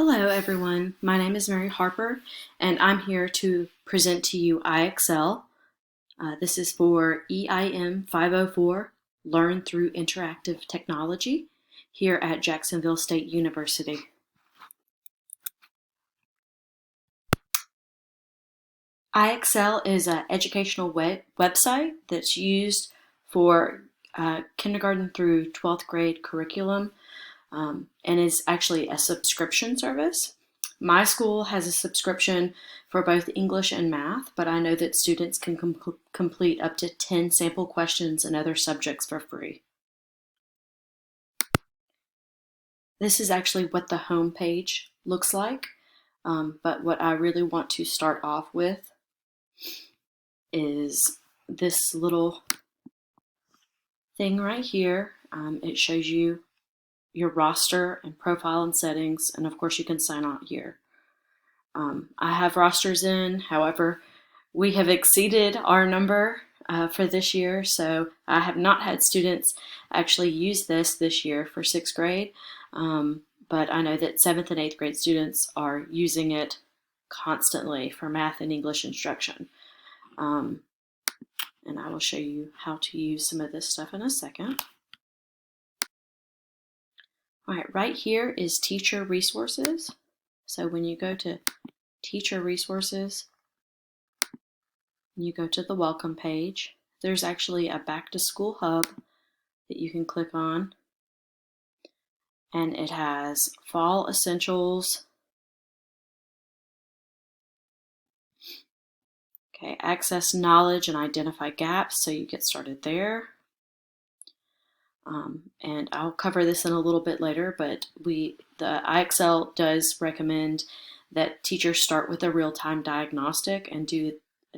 Hello everyone, my name is Mary Harper and I'm here to present to you IXL. This is for EIM 504, Learn Through Interactive Technology, here at Jacksonville State University. IXL is an educational website that's used for kindergarten through 12th grade curriculum and is actually a subscription service. My school has a subscription for both English and math, but I know that students can complete up to 10 sample questions in other subjects for free. This is actually what the home page looks like, but what I really want to start off with is this little thing right here. It shows you your roster and profile and settings, and of course you can sign out here. I have rosters in, however, we have exceeded our number for this year, so I have not had students actually use this year for 6th grade, but I know that 7th and 8th grade students are using it constantly for math and English instruction. And I will show you how to use some of this stuff in a second. All right, right here is teacher resources. So when you go to teacher resources, you go to the welcome page, there's actually a back to school hub that you can click on. And it has fall essentials. Okay, access knowledge and identify gaps, so you get started there. And I'll cover this in a little bit later, but the IXL does recommend that teachers start with a real-time diagnostic and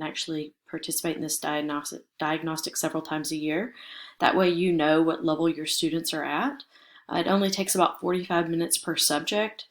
actually participate in this diagnostic several times a year. That way you know what level your students are at. It only takes about 45 minutes per subject.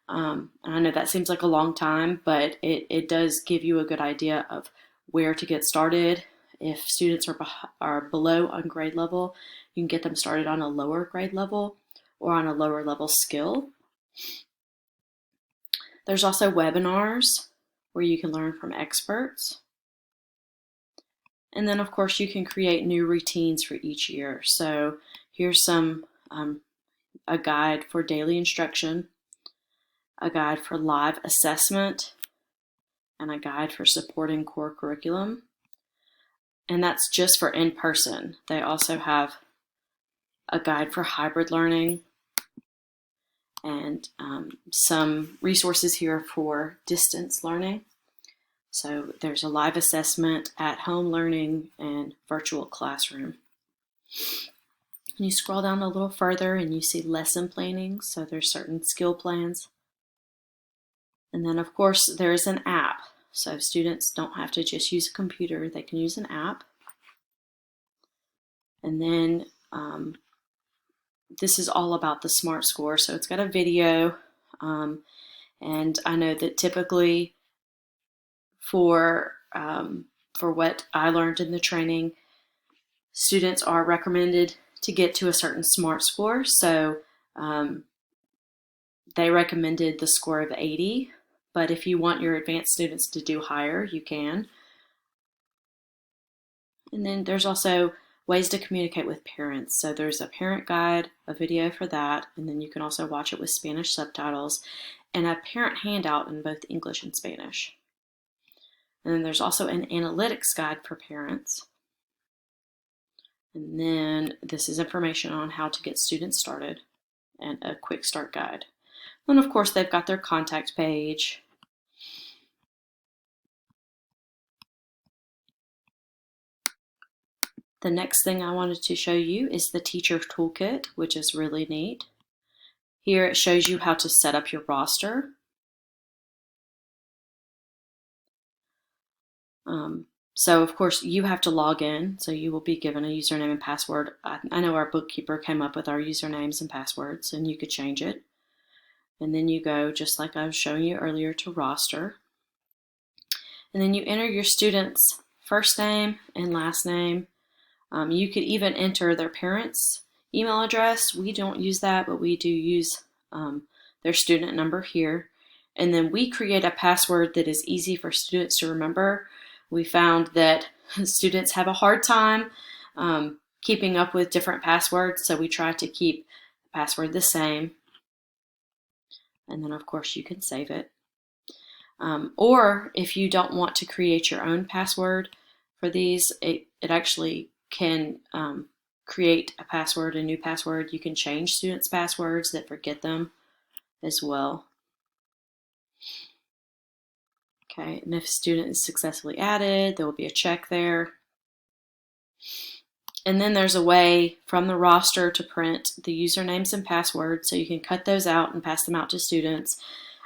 And I know that seems like a long time, but it does give you a good idea of where to get started. If students are below on grade level, you can get them started on a lower grade level or on a lower level skill. There's also webinars where you can learn from experts. And then of course you can create new routines for each year. So here's a guide for daily instruction, a guide for live assessment, and a guide for supporting core curriculum. And that's just for in-person. They also have a guide for hybrid learning and some resources here for distance learning. So there's a live assessment, at-home learning, and virtual classroom. And you scroll down a little further and you see lesson planning. So there's certain skill plans. And then of course there's an app. So students don't have to just use a computer, they can use an app. And then this is all about the SMART score. So it's got a video, and I know that typically for what I learned in the training, students are recommended to get to a certain SMART score. So they recommended the score of 80. But if you want your advanced students to do higher, you can. And then there's also ways to communicate with parents. So there's a parent guide, a video for that, and then you can also watch it with Spanish subtitles, and a parent handout in both English and Spanish. And then there's also an analytics guide for parents. And then this is information on how to get students started and a quick start guide. And of course, they've got their contact page. The next thing I wanted to show you is the teacher toolkit, which is really neat. Here it shows you how to set up your roster. So of course you have to log in, so you will be given a username and password. I know our bookkeeper came up with our usernames and passwords, and you could change it. And then you go, just like I was showing you earlier, to roster. And then you enter your student's first name and last name. You could even enter their parents' email address. We don't use that, but we do use their student number here, and then we create a password that is easy for students to remember. We found that students have a hard time keeping up with different passwords, so we try to keep the password the same. And then, of course, you can save it. Or if you don't want to create your own password for these, it actually can create a password, a new password. You can change students' passwords that forget them as well. Okay, and if a student is successfully added, there will be a check there. And then there's a way from the roster to print the usernames and passwords, so you can cut those out and pass them out to students.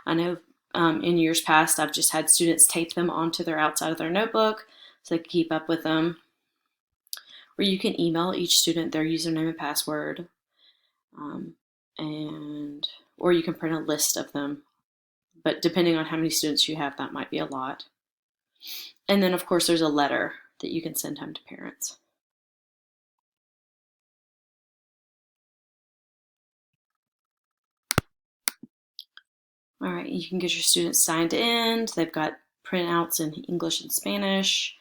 I know in years past, I've just had students tape them onto their outside of their notebook so they can keep up with them. Or you can email each student their username and password, or you can print a list of them. But depending on how many students you have, that might be a lot. And then, of course, there's a letter that you can send home to parents. All right, you can get your students signed in. They've got printouts in English and Spanish.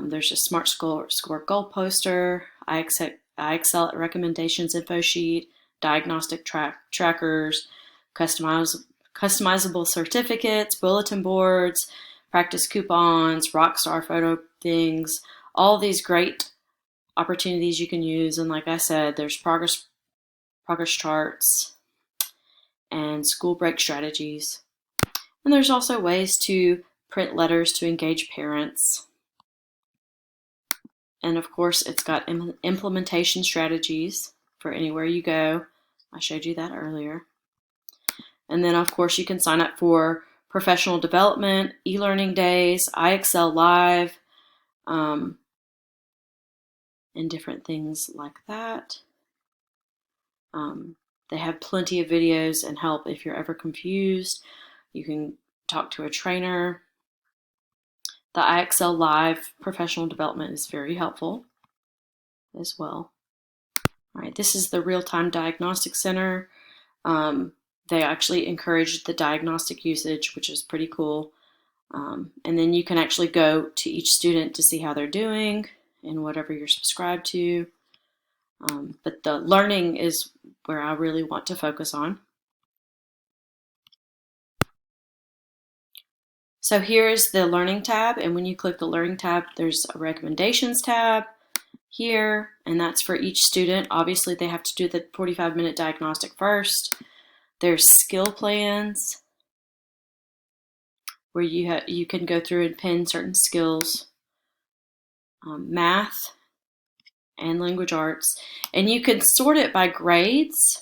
There's a Smart Score goal poster, IXL recommendations info sheet, diagnostic trackers, customizable certificates, bulletin boards, practice coupons, rockstar photo things, all these great opportunities you can use. And like I said, there's progress charts and school break strategies. And there's also ways to print letters to engage parents. And of course, it's got implementation strategies for anywhere you go. I showed you that earlier. And then, of course, you can sign up for professional development, e-learning days, IXL Live, and different things like that. They have plenty of videos and help if you're ever confused. You can talk to a trainer. The IXL Live professional development is very helpful as well. All right, this is the Real-Time Diagnostic Center. They actually encourage the diagnostic usage, which is pretty cool. And then you can actually go to each student to see how they're doing and whatever you're subscribed to. But the learning is where I really want to focus on. So here's the Learning tab, and when you click the Learning tab, there's a Recommendations tab here, and that's for each student. Obviously, they have to do the 45-minute diagnostic first. There's skill plans, where you can go through and pin certain skills, math, and language arts, and you can sort it by grades,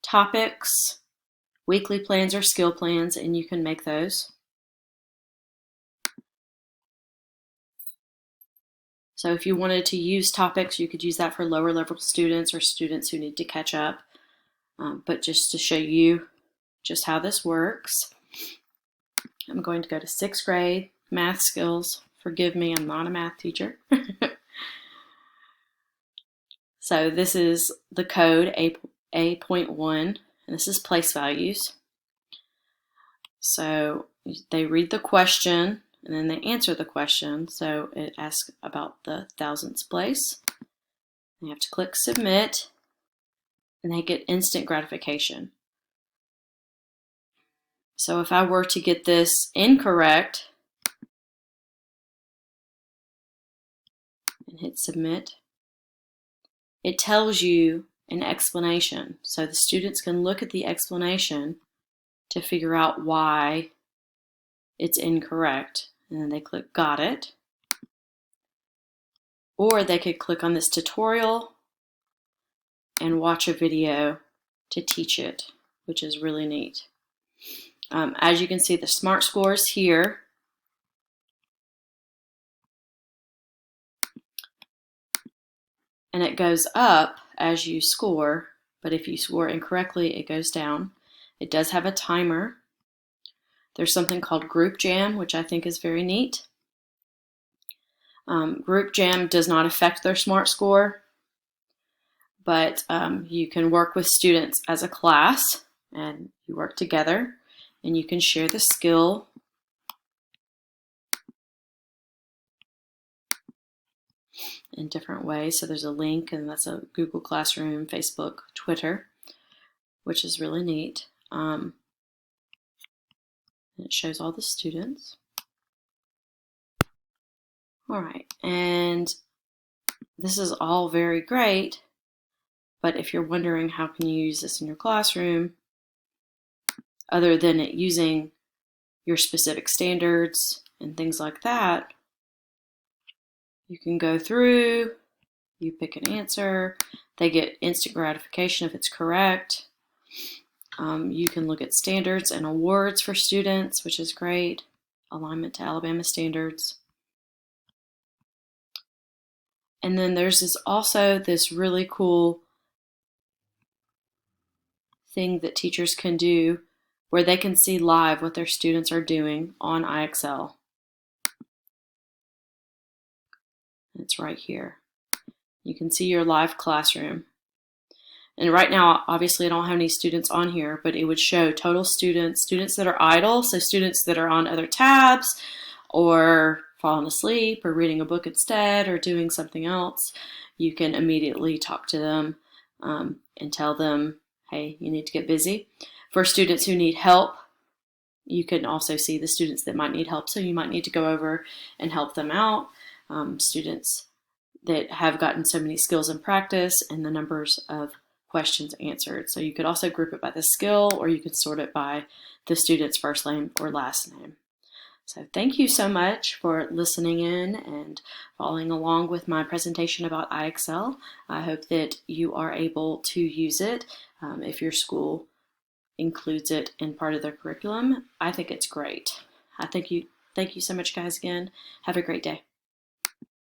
topics, weekly plans, or skill plans, and you can make those. So if you wanted to use topics, you could use that for lower level students or students who need to catch up. But just to show you just how this works, I'm going to go to 6th grade, math skills. Forgive me, I'm not a math teacher. So this is the code A.1, and this is place values. So they read the question, and then they answer the question. So it asks about the thousandths place. They have to click submit, and they get instant gratification. So if I were to get this incorrect and hit submit, it tells you an explanation. So the students can look at the explanation to figure out why it's incorrect. And then they click got it. Or they could click on this tutorial and watch a video to teach it, which is really neat. As you can see, the SMART scores here. And it goes up as you score, but if you score incorrectly, it goes down. It does have a timer. There's something called Group Jam, which I think is very neat. Group Jam does not affect their SMART score, but you can work with students as a class and you work together, and you can share the skill in different ways. So there's a link, and that's a Google Classroom, Facebook, Twitter, which is really neat. And it shows all the students. All right, and this is all very great, but if you're wondering how can you use this in your classroom, other than it using your specific standards and things like that, you can go through, you pick an answer, they get instant gratification if it's correct. You can look at standards and awards for students, which is great, alignment to Alabama standards. And then there's also this really cool thing that teachers can do where they can see live what their students are doing on IXL. It's right here. You can see your live classroom. And right now, obviously I don't have any students on here, but it would show total students, students that are idle, so students that are on other tabs or falling asleep or reading a book instead or doing something else. You can immediately talk to them and tell them, hey, you need to get busy. For students who need help, you can also see the students that might need help, so you might need to go over and help them out. Students that have gotten so many skills in practice and the numbers of questions answered. So you could also group it by the skill, or you could sort it by the student's first name or last name. So thank you so much for listening in and following along with my presentation about IXL. I hope that you are able to use it if your school includes it in part of their curriculum. I think it's great. Thank you so much, guys, again. Have a great day.